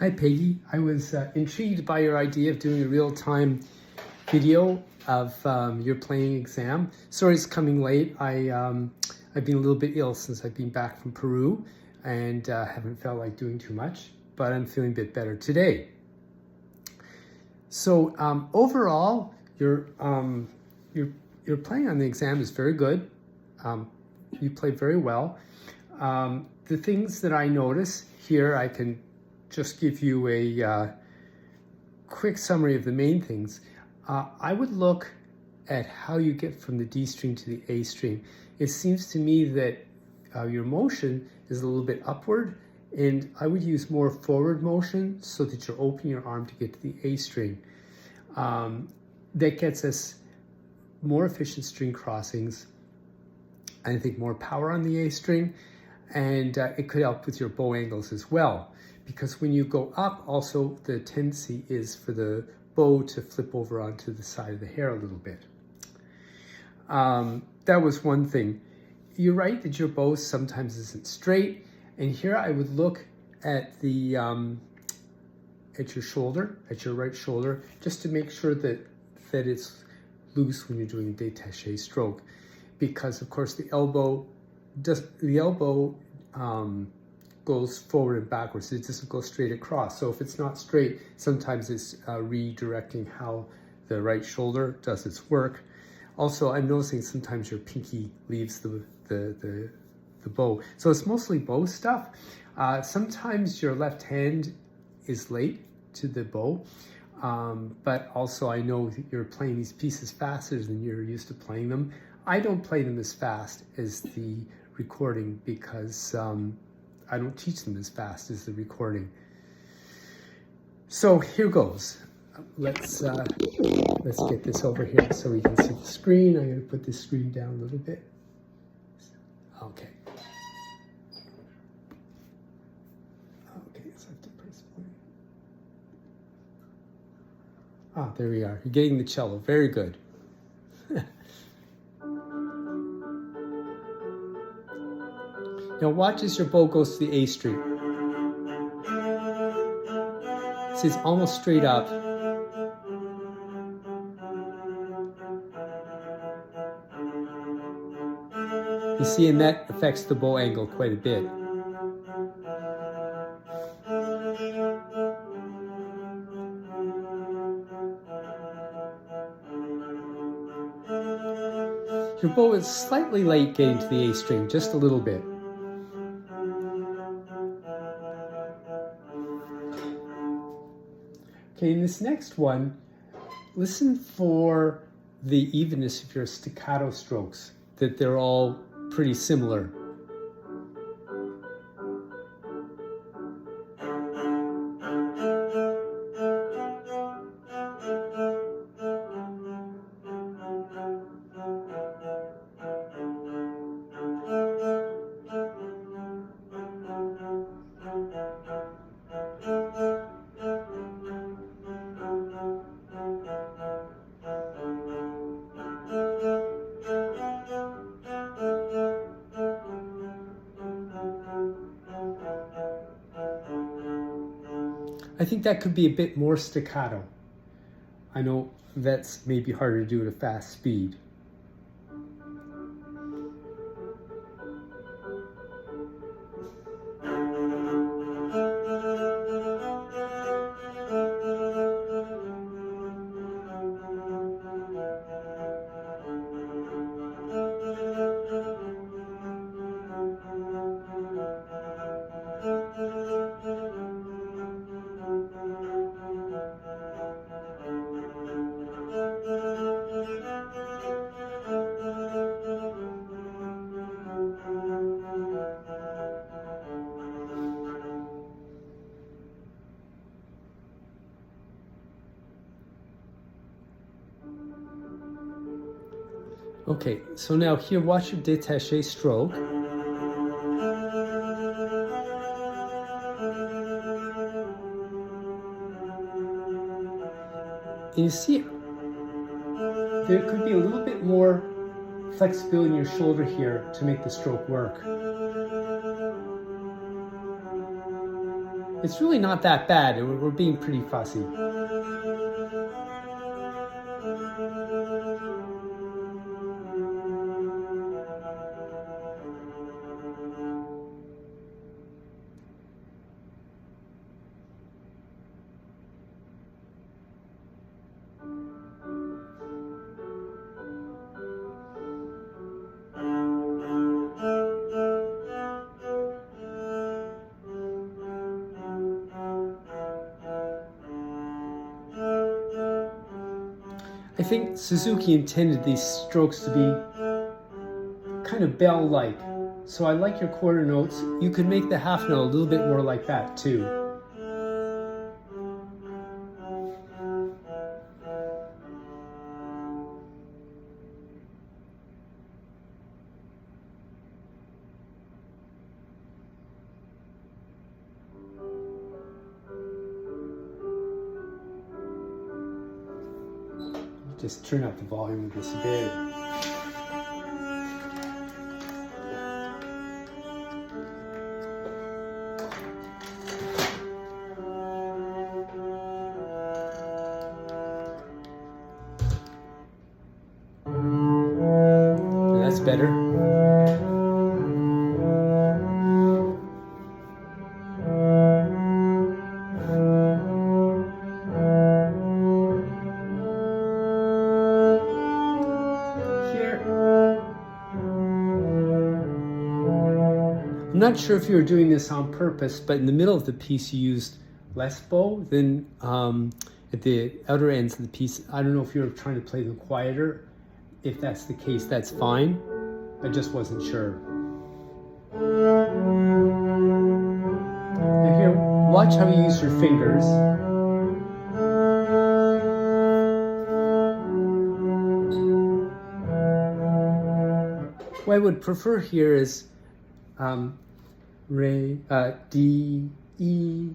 Hi Peggy, I was intrigued by your idea of doing a real-time video of your playing exam. Sorry it's coming late. I've been a little bit ill since I've been back from Peru and haven't felt like doing too much, but I'm feeling a bit better today. So overall, your playing on the exam is very good. You played very well. The things that I notice here, I can just give you a quick summary of the main things. I would look at how you get from the D string to the A string. It seems to me that your motion is a little bit upward, and I would use more forward motion so that you're opening your arm to get to the A string. That gets us more efficient string crossings, and I think more power on the A string, and it could help with your bow angles as well. Because when you go up, also the tendency is for the bow to flip over onto the side of the hair a little bit. That was one thing. You're right that your bow sometimes isn't straight, and here I would look at the at your shoulder, at your right shoulder, just to make sure that it's loose when you're doing a détaché stroke, because of course the elbow goes forward and backwards. It doesn't go straight across. So if it's not straight, sometimes it's redirecting how the right shoulder does its work. Also, I'm noticing sometimes your pinky leaves the bow. So it's mostly bow stuff. Sometimes your left hand is late to the bow, but also I know that you're playing these pieces faster than you're used to playing them. I don't play them as fast as the recording because I don't teach them as fast as the recording. So here goes. Let's get this over here so we can see the screen. I'm going to put this screen down a little bit. Okay. Okay, so I have to press play. Ah, there we are. You're getting the cello. Very good. Now watch as your bow goes to the A string. See, it's almost straight up. You see, and that affects the bow angle quite a bit. Your bow is slightly late getting to the A string, just a little bit. Okay, in this next one, listen for the evenness of your staccato strokes, that they're all pretty similar. I think that could be a bit more staccato. I know that's maybe harder to do at a fast speed. Okay, so now here, watch your détaché stroke. And you see, there could be a little bit more flexibility in your shoulder here to make the stroke work. It's really not that bad. We're being pretty fussy. I think Suzuki intended these strokes to be kind of bell-like. So I like your quarter notes. You could make the half note a little bit more like that too. Just turn up the volume of this a bit. That's better. I'm not sure if you were doing this on purpose, but in the middle of the piece you used less bow than at the outer ends of the piece. I don't know if you were trying to play them quieter. If that's the case, that's fine. I just wasn't sure. Now here, watch how you use your fingers. What I would prefer here is D, E,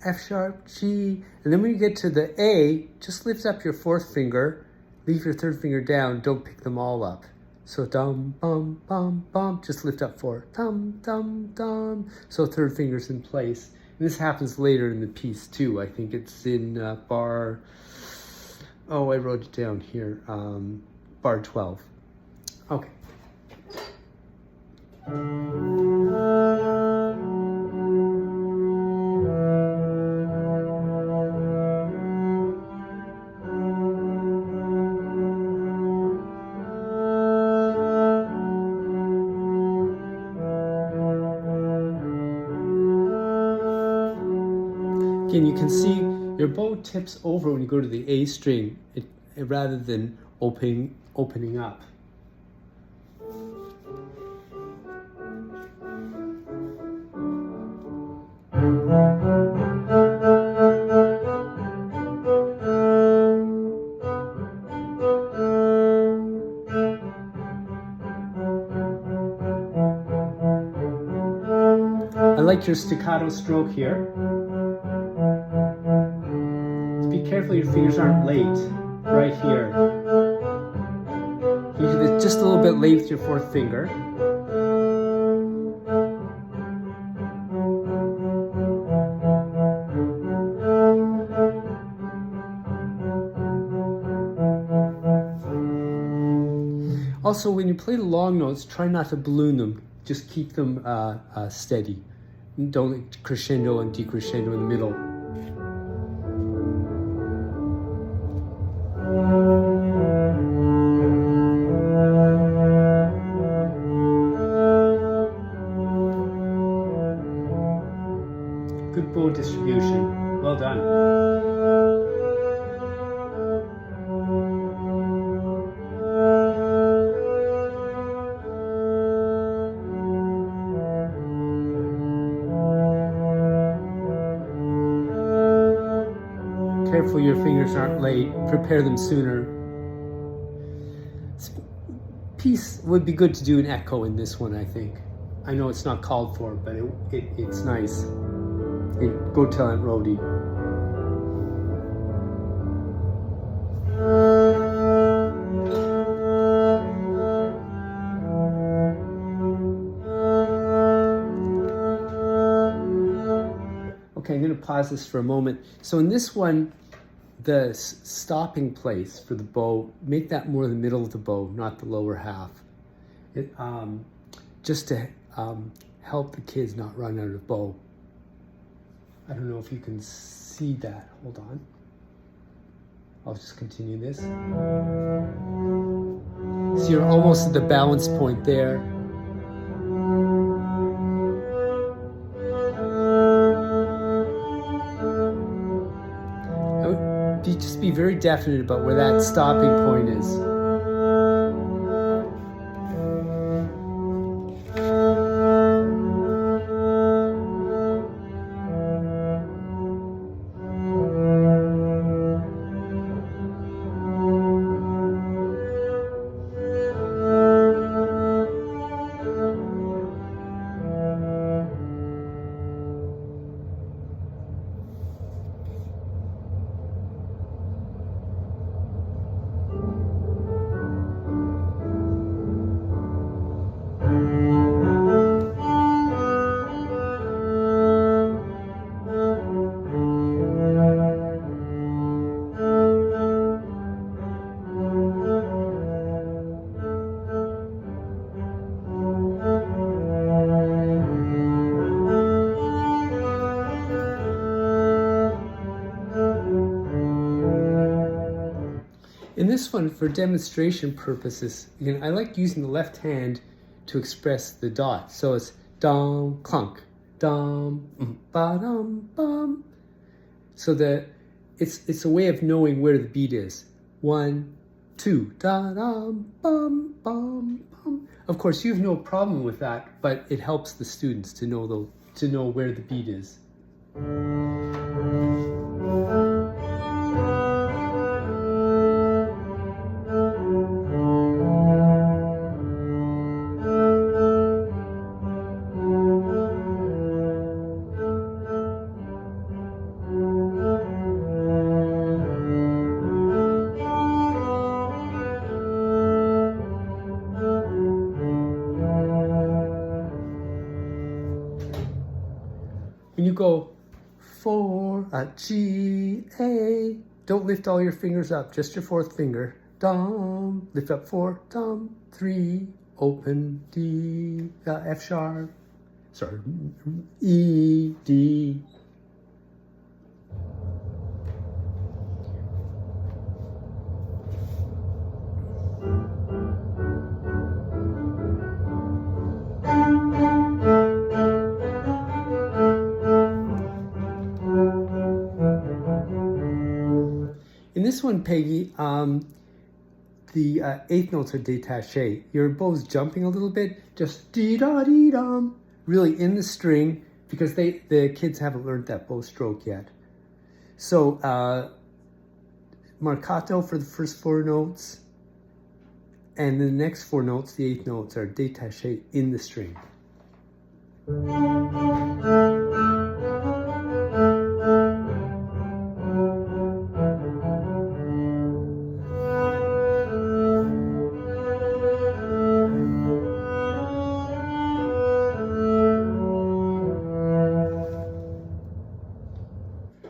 F sharp, G, and then when you get to the A, just lift up your fourth finger, leave your third finger down, don't pick them all up. So dum, bum, bum, bum, just lift up four, dum, dum, dum, so third finger's in place. And this happens later in the piece too. I think it's in bar, I wrote it down here, bar 12. Okay. Again, you can see your bow tips over when you go to the A string, rather than opening up. I like your staccato stroke here. Be careful your fingers aren't late, right here. You do this just a little bit late with your fourth finger. Also, when you play the long notes, try not to balloon them. Just keep them steady. Don't crescendo and decrescendo in the middle. Good bow distribution. Well done. Careful your fingers aren't late. Prepare them sooner. This piece would be good to do an echo in this one, I think. I know it's not called for, but it's nice. Go tell Aunt Rhody. Okay, I'm going to pause this for a moment. So in this one, the stopping place for the bow, make that more the middle of the bow, not the lower half. It, just to help the kids not run out of bow. I don't know if you can see that. Hold on. I'll just continue this. So you're almost at the balance point there. Just be very definite about where that stopping point is. In this one, for demonstration purposes, I like using the left hand to express the dot. So it's dum, clunk, dum, ba dum, bum. So that it's a way of knowing where the beat is. 1, 2, da dum, bum, bum, bum. Of course, you have no problem with that, but it helps the students to know where the beat is. When you go 4, G, A, don't lift all your fingers up, just your fourth finger. Dum, lift up 4, dum, 3, open, D, F sharp, sorry, E, D. In this one, Peggy, the eighth notes are détaché. Your bow's jumping a little bit, just dee-da-dee-dum, really in the string, because the kids haven't learned that bow stroke yet. So marcato for the first 4 notes, and the next 4 notes, the eighth notes, are détaché in the string.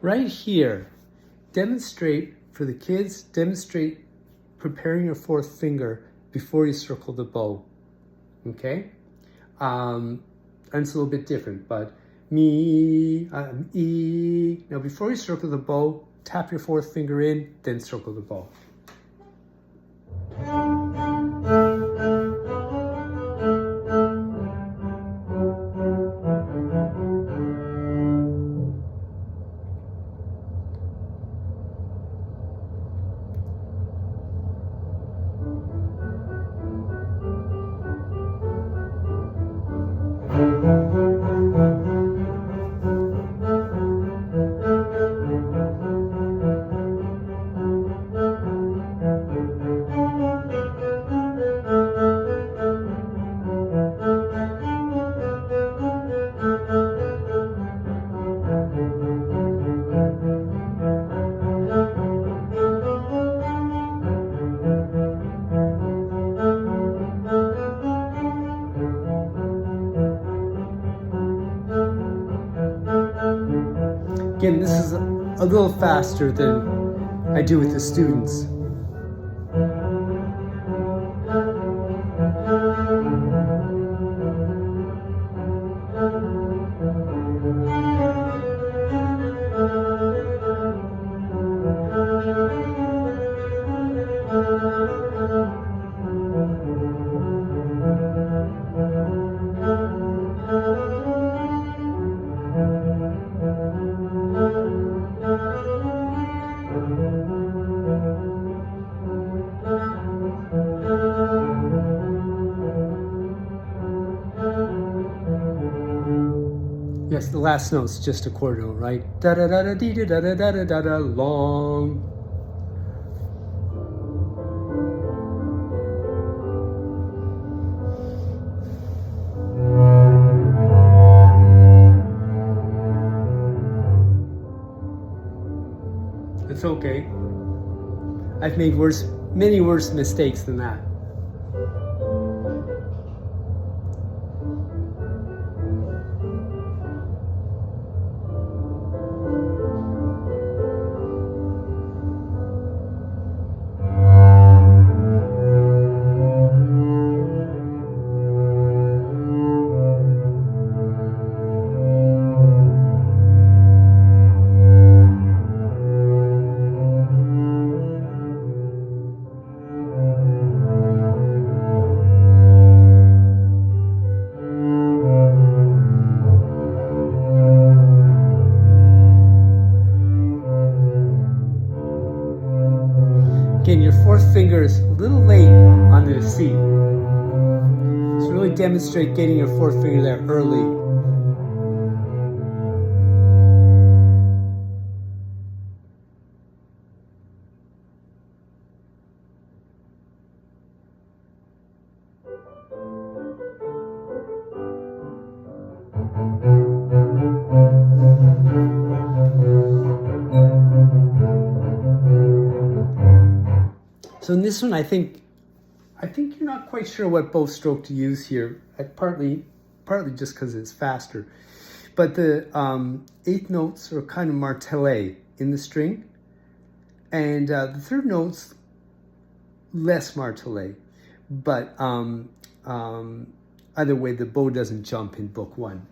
Right here, demonstrate for the kids, demonstrate preparing your fourth finger before you circle the bow, okay? And it's a little bit different, but me, E. Now before you circle the bow, tap your fourth finger in, then circle the bow. Again, this is a little faster than I do with the students. Yes, the last note's just a chord note, right? Da da da da dee da da da da da da long. It's okay. I've made many worse mistakes than that. Again, your fourth finger is a little late on the C. So really demonstrate getting your fourth finger there early. So in this one, I think you're not quite sure what bow stroke to use here. Partly just because it's faster. But the eighth notes are kind of martelé in the string, and the third note's less martelé. But either way, the bow doesn't jump in book one.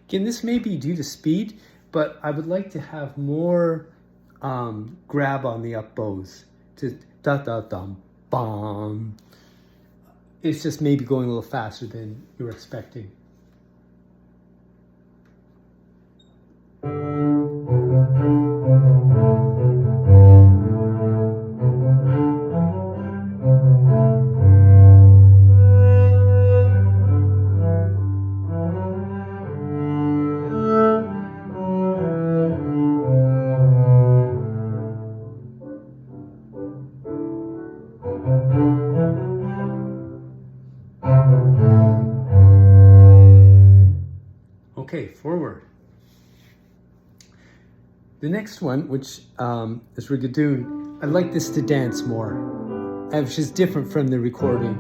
Again, this may be due to speed, but I would like to have more grab on the up bows. To da-da-dum, bum. It's just maybe going a little faster than you're expecting. Okay, forward. The next one, which is Rigadoon, I'd like this to dance more, which is different from the recording.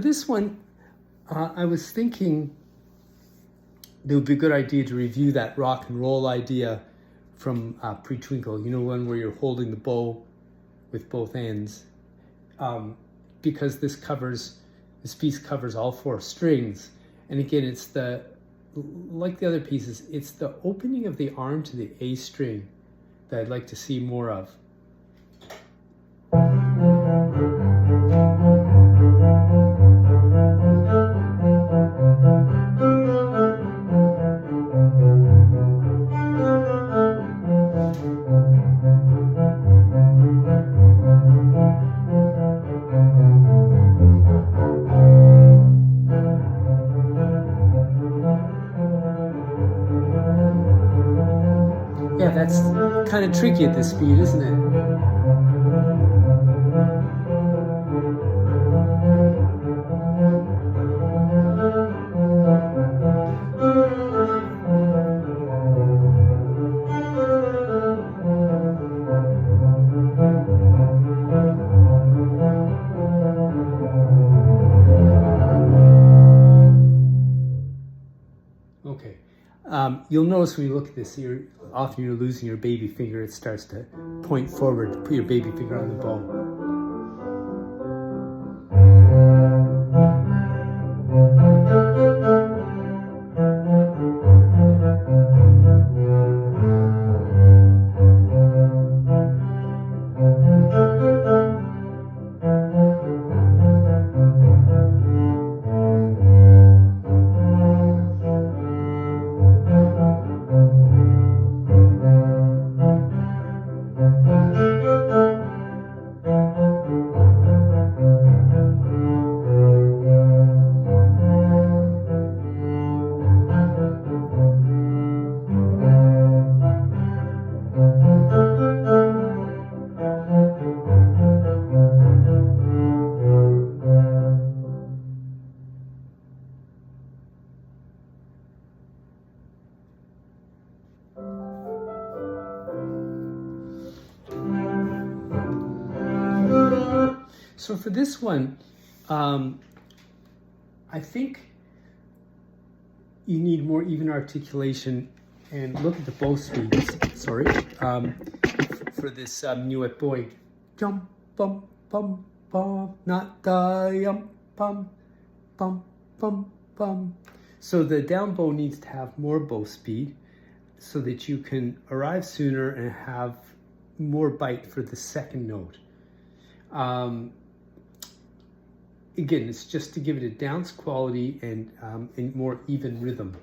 this one, I was thinking it would be a good idea to review that rock and roll idea from Pre-Twinkle, you know, one where you're holding the bow with both ends, because this piece covers all 4 strings. And again, it's like the other pieces, it's the opening of the arm to the A string that I'd like to see more of. Yeah, that's kind of tricky at this speed, isn't it? Okay. You'll notice when you look at this, often you're losing your baby finger. It starts to point forward to put your baby finger on the bow. So for this one, I think you need more even articulation, and look at the bow speeds, for this minuet bowing. Jump, bum, bum, bum, not da, yum, bum, bum, bum, bum. So the down bow needs to have more bow speed so that you can arrive sooner and have more bite for the second note. Again, it's just to give it a dance quality and more even rhythm.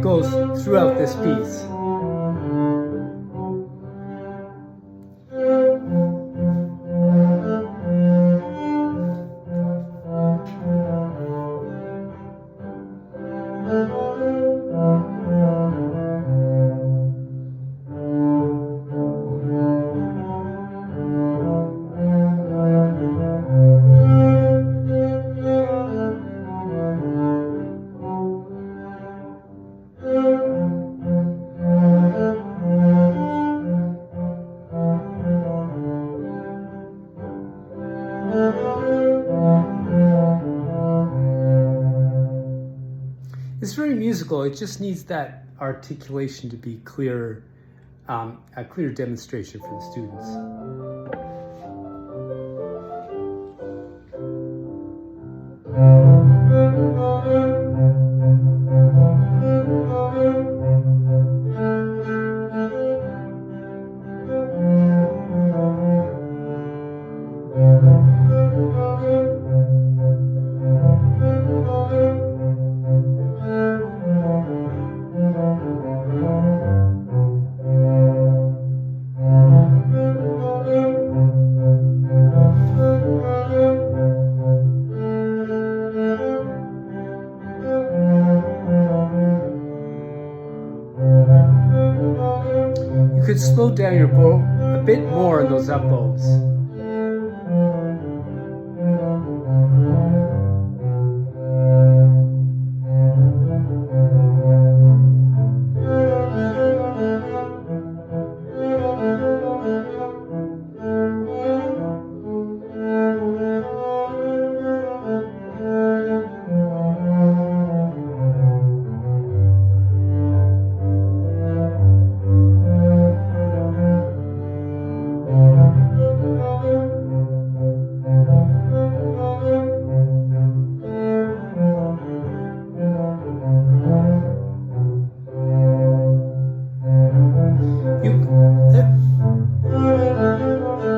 Goes throughout this piece. It's very musical. It just needs that articulation to be clearer, a clear demonstration for the students. could slow down your bow a bit more on those up bows.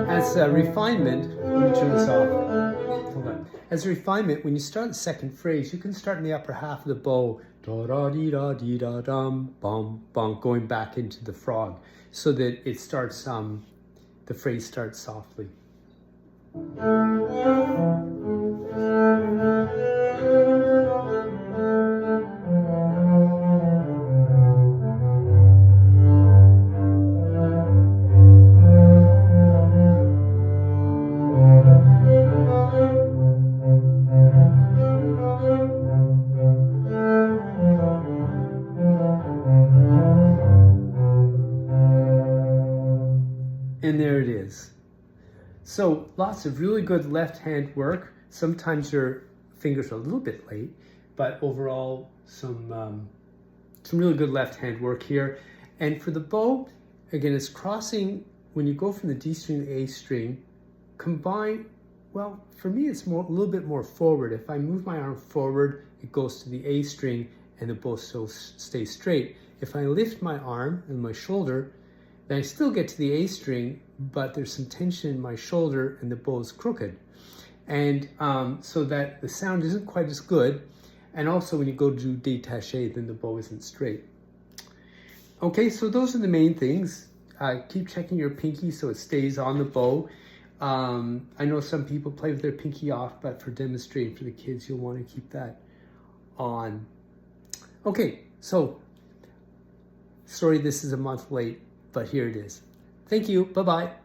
As a refinement, let me turn this off. Hold on. As a refinement, when you start the second phrase, you can start in the upper half of the bow, da da dee da dee da dum, bum bum, going back into the frog, so that it starts. The phrase starts softly. And there it is. So lots of really good left hand work. Sometimes your fingers are a little bit late, but overall some really good left hand work here. And for the bow, again, it's crossing when you go from the D string to the A string. Combine, well, for me it's a little bit more forward. If I move my arm forward, it goes to the A string and the bow still stays straight. If I lift my arm and my shoulder, then I still get to the A string, but there's some tension in my shoulder and the bow is crooked. And so that the sound isn't quite as good. And also when you go to do détaché, then the bow isn't straight. Okay, so those are the main things. Keep checking your pinky so it stays on the bow. I know some people play with their pinky off, but for demonstrating for the kids, you'll want to keep that on. Okay, so sorry this is a month late, but here it is. Thank you. Bye-bye.